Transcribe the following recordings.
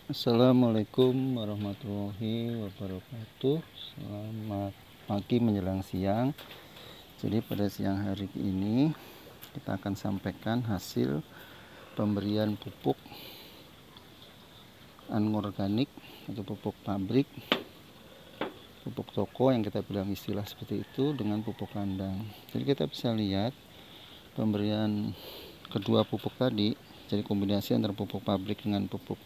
Assalamualaikum warahmatullahi wabarakatuh. Selamat pagi menjelang siang. Jadi pada siang hari ini kita akan sampaikan hasil pemberian pupuk anorganik atau pupuk pabrik, pupuk toko yang kita bilang istilah seperti itu, dengan pupuk kandang. Jadi kita bisa lihat pemberian kedua pupuk tadi, jadi kombinasi antara pupuk pabrik dengan pupuk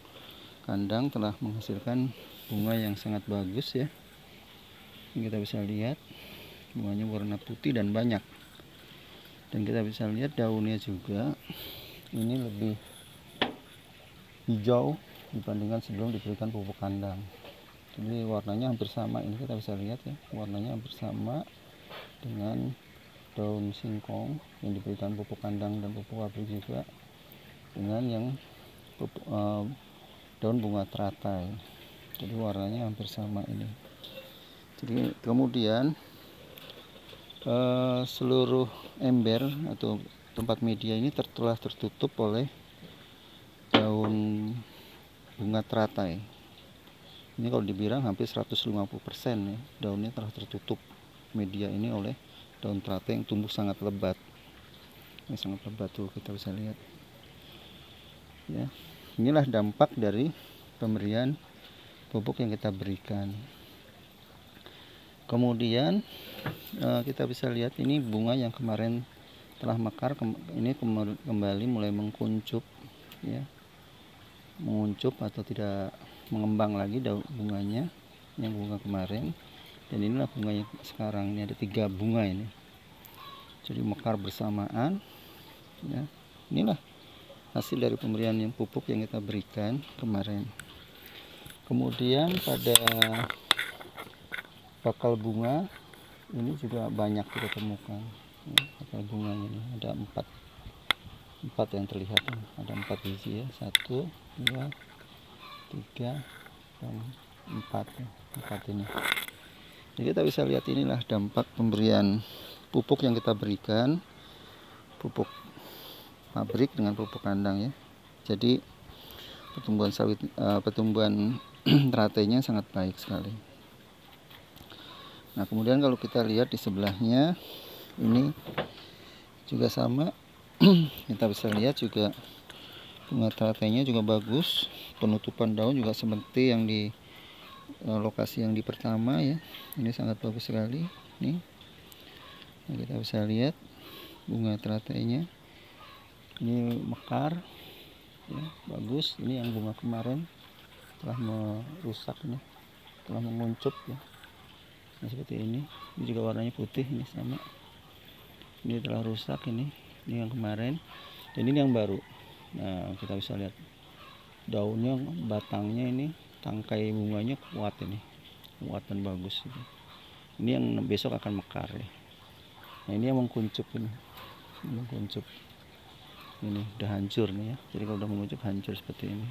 kandang telah menghasilkan bunga yang sangat bagus ya. Ini kita bisa lihat bunganya warna putih dan banyak, dan kita bisa lihat daunnya juga ini lebih hijau dibandingkan sebelum diberikan pupuk kandang. Jadi warnanya hampir sama, ini kita bisa lihat ya, warnanya hampir sama dengan daun singkong yang diberikan pupuk kandang dan pupuk pabrik juga, dengan yang daun bunga teratai. Jadi warnanya hampir sama ini. Jadi kemudian seluruh ember atau tempat media ini telah tertutup oleh daun bunga teratai. Ini kalau dibilang hampir 150% ya, daunnya telah tertutup media ini oleh daun teratai yang tumbuh sangat lebat. Ini sangat lebat tuh, kita bisa lihat ya. Inilah dampak dari pemberian pupuk yang kita berikan. Kemudian kita bisa lihat ini bunga yang kemarin telah mekar, ini kembali mulai mengkuncup ya, menguncup atau tidak mengembang lagi daun bunganya yang bunga kemarin. Dan inilah bunga yang sekarang, ini ada 3 bunga ini, jadi mekar bersamaan ya. Inilah hasil dari pemberian yang pupuk yang kita berikan kemarin. Kemudian pada bakal bunga ini juga banyak kita temukan ya, bakal bunga ini ada 4 yang terlihat, ada 4 biji ya, 1, 2, 3, dan 4 ini. Jadi kita bisa lihat inilah dampak pemberian pupuk yang kita berikan, pupuk pabrik dengan pupuk kandang ya. Jadi pertumbuhan teratainya sangat baik sekali. Nah kemudian kalau kita lihat di sebelahnya ini juga sama. Kita bisa lihat juga bunga teratainya juga bagus, penutupan daun juga seperti yang di lokasi yang di pertama ya. Ini sangat bagus sekali nih. Nah, kita bisa lihat bunga teratainya ini mekar ya, bagus. Ini yang bunga kemarin telah merusak nih, telah menguncup ya. Nah, seperti ini juga warnanya putih, ini sama, ini telah rusak, ini yang kemarin, dan ini yang baru. Nah kita bisa lihat daunnya, batangnya ini, tangkai bunganya kuat, ini kuat dan bagus ini yang besok akan mekar ya. Nah ini yang mengkuncup, ini mengkuncup, ini udah hancur nih ya. Jadi kalau udah menguncup hancur seperti ini.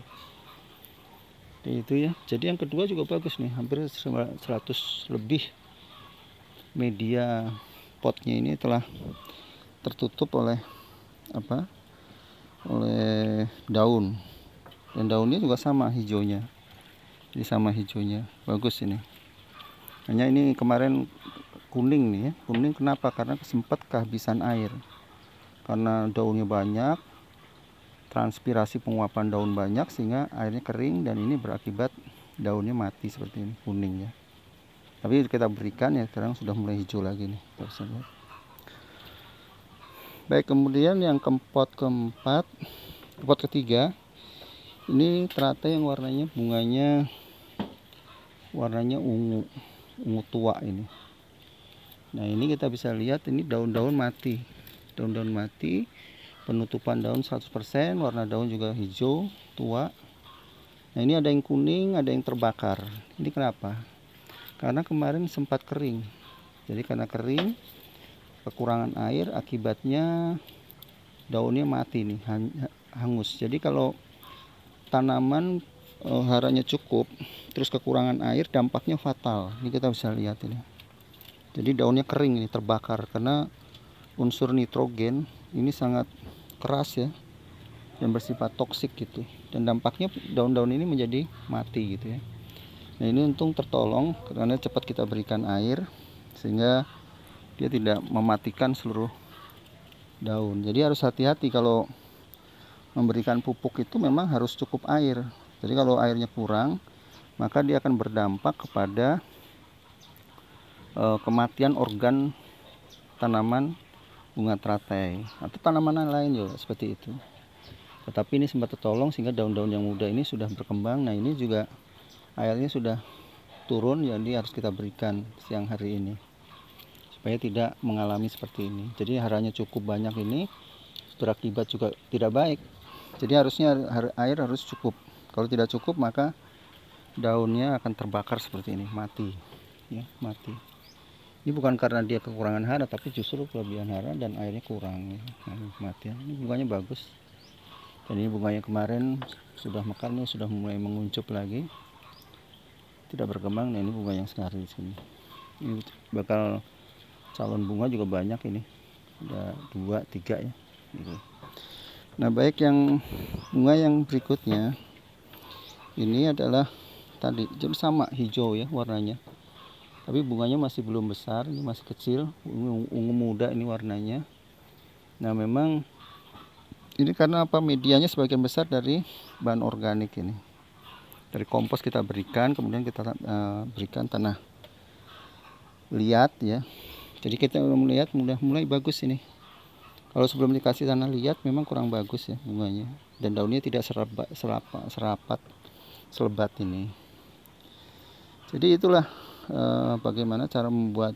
Jadi itu ya. Jadi yang kedua juga bagus nih, hampir 100 lebih media potnya ini telah tertutup oleh oleh daun, dan daunnya juga sama hijaunya, jadi sama hijaunya, bagus ini. Hanya ini kemarin kuning nih ya, kuning kenapa? Karena sempat kehabisan air, karena daunnya banyak, transpirasi penguapan daun banyak sehingga airnya kering, dan ini berakibat daunnya mati seperti ini, kuning ya. Tapi kita berikan ya, sekarang sudah mulai hijau lagi nih, tersebut. Baik, kemudian yang pot ketiga ini teratai yang warnanya, bunganya warnanya ungu tua ini. Nah ini kita bisa lihat ini daun-daun mati, daun-daun mati, penutupan daun 100%, warna daun juga hijau tua. Nah ini ada yang kuning, ada yang terbakar. Ini kenapa? Karena kemarin sempat kering. Jadi karena kering, kekurangan air, akibatnya daunnya mati nih, hangus. Jadi kalau tanaman haranya cukup terus kekurangan air, dampaknya fatal. Ini kita bisa lihat ini. Jadi daunnya kering, ini terbakar karena unsur nitrogen ini sangat keras ya. yang bersifat toksik gitu, dan dampaknya daun-daun ini menjadi mati gitu ya. Nah ini untung tertolong karena cepat kita berikan air sehingga dia tidak mematikan seluruh daun. Jadi harus hati-hati kalau memberikan pupuk itu, memang harus cukup air. Jadi kalau airnya kurang, maka dia akan berdampak kepada kematian organ tanaman bunga teratai atau tanaman lain juga seperti itu. Tetapi ini sempat tertolong sehingga daun-daun yang muda ini sudah berkembang. Nah ini juga airnya sudah turun, jadi harus kita berikan siang hari ini supaya tidak mengalami seperti ini. Jadi haranya cukup banyak ini berakibat juga tidak baik. Jadi harusnya air harus cukup. Kalau tidak cukup maka daunnya akan terbakar seperti ini, mati ya, mati. Ini bukan karena dia kekurangan hara, tapi justru kelebihan hara dan airnya kurang ya. Nah, mati. Ini bunganya bagus. Dan ini bunganya kemarin sudah mekar nih, sudah mulai menguncup lagi, tidak berkembang. Nah ini bunga yang sekarang di sini. Ini bakal calon bunga juga banyak ini, ada 2, 3 ya. Gitu. Nah baik, yang bunga yang berikutnya ini adalah tadi sama hijau ya warnanya, tapi bunganya masih belum besar, ini masih kecil, ungu muda ini warnanya. Nah memang ini karena apa, medianya sebagian besar dari bahan organik ini, dari kompos kita berikan, kemudian kita berikan tanah liat ya. Jadi kita melihat mulai bagus ini. Kalau sebelum dikasih tanah liat memang kurang bagus ya bunganya, dan daunnya tidak selebat ini. Jadi itulah bagaimana cara membuat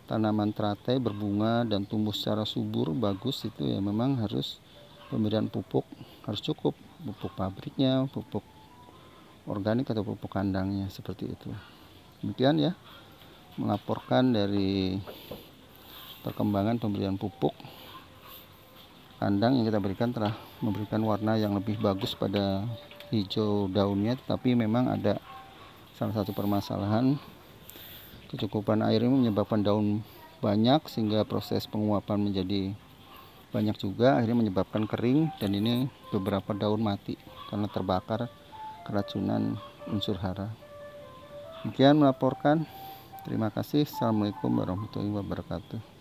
tanaman teratai berbunga dan tumbuh secara subur bagus. Itu ya memang harus pemberian pupuk harus cukup, pupuk pabriknya, pupuk organik atau pupuk kandangnya, seperti itu. Demikian ya, melaporkan dari perkembangan pemberian pupuk kandang yang kita berikan telah memberikan warna yang lebih bagus pada hijau daunnya, tetapi memang ada salah satu permasalahan, kecukupan air ini menyebabkan daun banyak sehingga proses penguapan menjadi banyak juga, akhirnya menyebabkan kering, dan ini beberapa daun mati karena terbakar keracunan unsur hara. Demikian melaporkan. Terima kasih. Assalamualaikum warahmatullahi wabarakatuh.